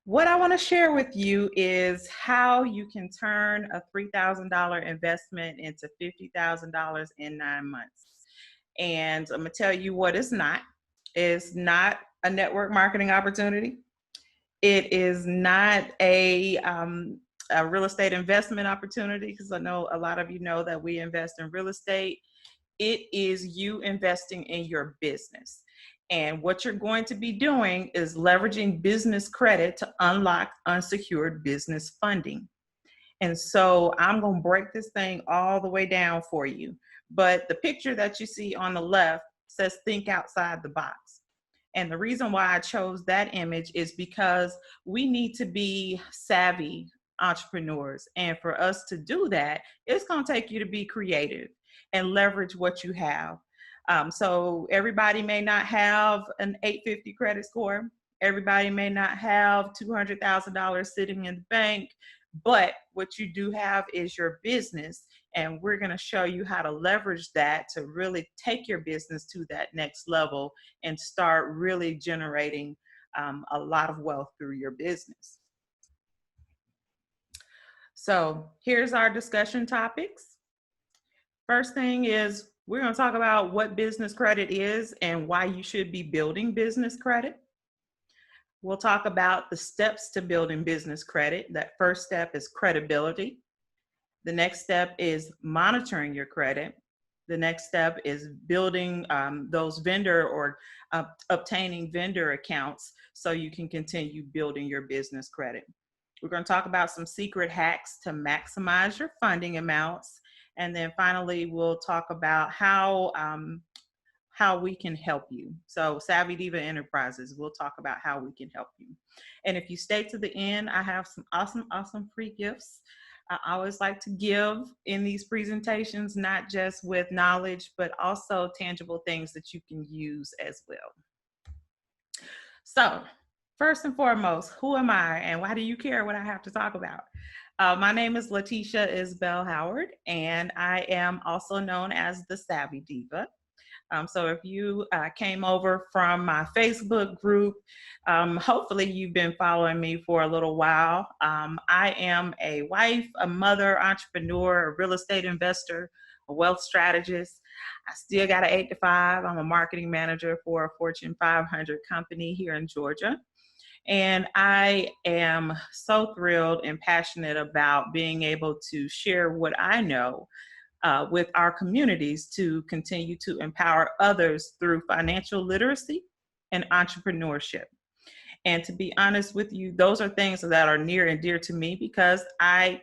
What I want to share with you is how you can turn a $3,000 investment into $50,000 in 9 months. And I'm going to tell you what it's not. It's not a network marketing opportunity. It is not a real estate investment opportunity, because I know a lot of you know that we invest in real estate. It is you investing in your business. And what you're going to be doing is leveraging business credit to unlock unsecured business funding. And so I'm going to break this thing all the way down for you. But the picture that you see on the left says think outside the box. And the reason why I chose that image is because we need to be savvy entrepreneurs. And for us to do that, it's going to take you to be creative and leverage what you have. So everybody may not have an 850 credit score. Everybody may not have $200,000 sitting in the bank, but what you do have is your business. And we're going to show you how to leverage that to really take your business to that next level and start really generating a lot of wealth through your business. So here's our discussion topics. First thing is we're going to talk about what business credit is and why you should be building business credit. We'll talk about the steps to building business credit. That first step is credibility. The next step is monitoring your credit. The next step is building those vendor or obtaining vendor accounts so you can continue building your business credit. We're going to talk about some secret hacks to maximize your funding amounts. And then finally, we'll talk about how we can help you. So Savvy Diva Enterprises, we'll talk about how we can help you. And if you stay to the end, I have some awesome free gifts. I always like to give in these presentations, not just with knowledge, but also tangible things that you can use as well. So first and foremost, who am I and why do you care what I have to talk about? My name is Letitia Isbell Howard, and I am also known as the Savvy Diva. So if you came over from my Facebook group, hopefully you've been following me for a little while. I am a wife, a mother, entrepreneur, a real estate investor, a wealth strategist. I still got an 8 to 5. I'm a marketing manager for a Fortune 500 company here in Georgia. And I am so thrilled and passionate about being able to share what I know with our communities to continue to empower others through financial literacy and entrepreneurship. And to be honest with you, those are things that are near and dear to me because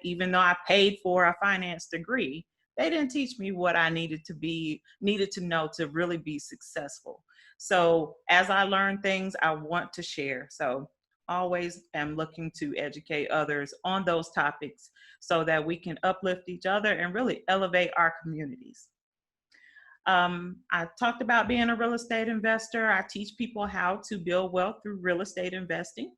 even though I paid for a finance degree, they didn't teach me what I needed to know to really be successful. So as I learn things, I want to share. So always am looking to educate others on those topics so that we can uplift each other and really elevate our communities. I talked about being a real estate investor. I teach people how to build wealth through real estate investing.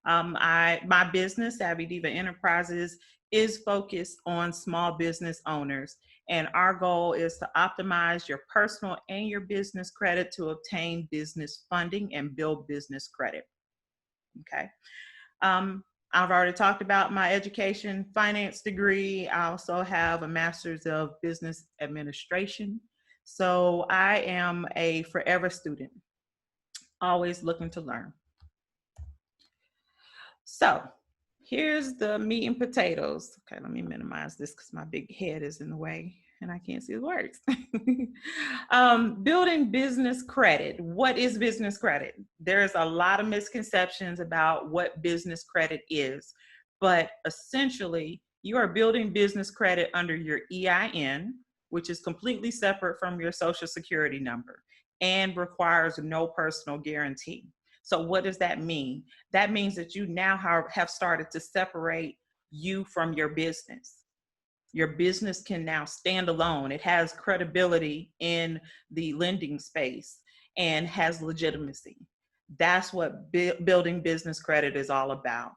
My business, Savvy Diva Enterprises, is focused on small business owners. And our goal is to optimize your personal and your business credit to obtain business funding and build business credit. Okay. I've already talked about my education finance degree. I also have a master's of business administration. So I am a forever student, always looking to learn. So here's the meat and potatoes. Okay, let me minimize this because my big head is in the way and I can't see the words. Building business credit. What is business credit? There's a lot of misconceptions about what business credit is, but essentially you are building business credit under your EIN, which is completely separate from your social security number and requires no personal guarantee. So what does that mean? That means that you now have started to separate you from your business. Your business can now stand alone. It has credibility in the lending space and has legitimacy. That's what building business credit is all about.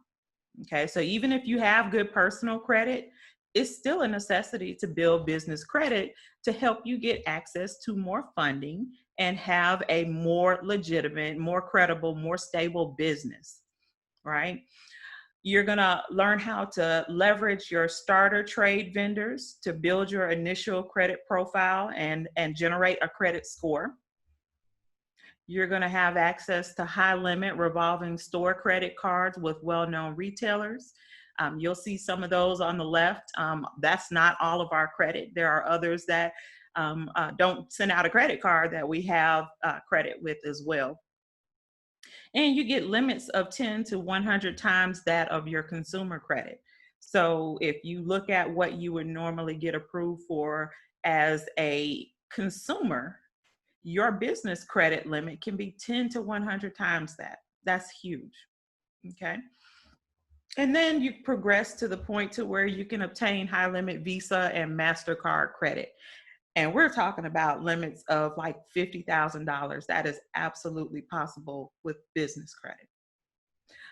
Okay, so even if you have good personal credit, it's still a necessity to build business credit to help you get access to more funding and have a more legitimate, more credible, more stable business. right? You're going to learn how to leverage your starter trade vendors to build your initial credit profile and generate a credit score. You're going to have access to high limit revolving store credit cards with well-known retailers. You'll see some of those on the left. That's not all of our credit. There are others that don't send out a credit card that we have credit with as well. And you get limits of 10 to 100 times that of your consumer credit. So if you look at what you would normally get approved for as a consumer, your business credit limit can be 10 to 100 times that. That's huge. Okay. And then you progress to the point to where you can obtain high limit Visa and MasterCard credit. And we're talking about limits of like $50,000. That is absolutely possible with business credit.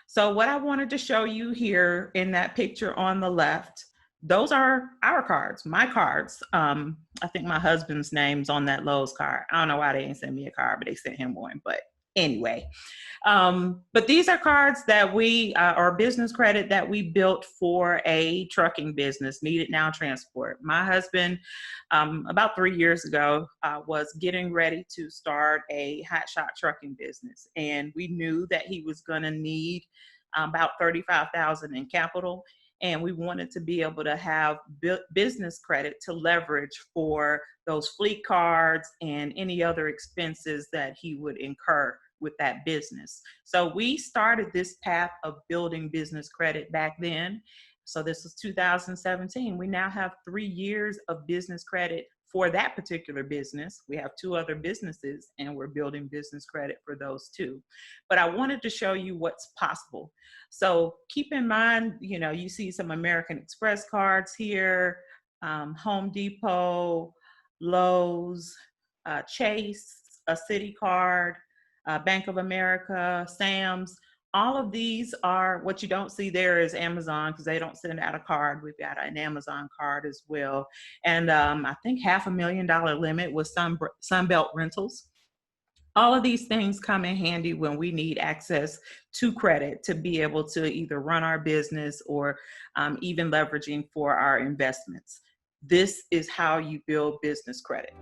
So what I wanted to show you here in that picture on the left, those are our cards, my cards. I think my husband's name's on that Lowe's card. I don't know why they didn't send me a card, but they sent him one. But anyway, but these are cards that we, or business credit that we built for a trucking business, Needed Now Transport. My husband, about 3 years ago, was getting ready to start a hotshot trucking business. And we knew that he was going to need about $35,000 in capital. And we wanted to be able to have business credit to leverage for those fleet cards and any other expenses that he would incur with that business. So we started this path of building business credit back then. So this was 2017. We now have 3 years of business credit for that particular business. We have 2 other businesses and we're building business credit for those 2. But I wanted to show you what's possible. So keep in mind, you know, you see some American Express cards here, Home Depot, Lowe's, Chase, a Citi card, Bank of America, Sam's. All of these are, what you don't see there is Amazon, because they don't send out a card. We've got an Amazon card as well. And I think $500,000 limit with Sunbelt Rentals. All of these things come in handy when we need access to credit to be able to either run our business or even leveraging for our investments. This is how you build business credit.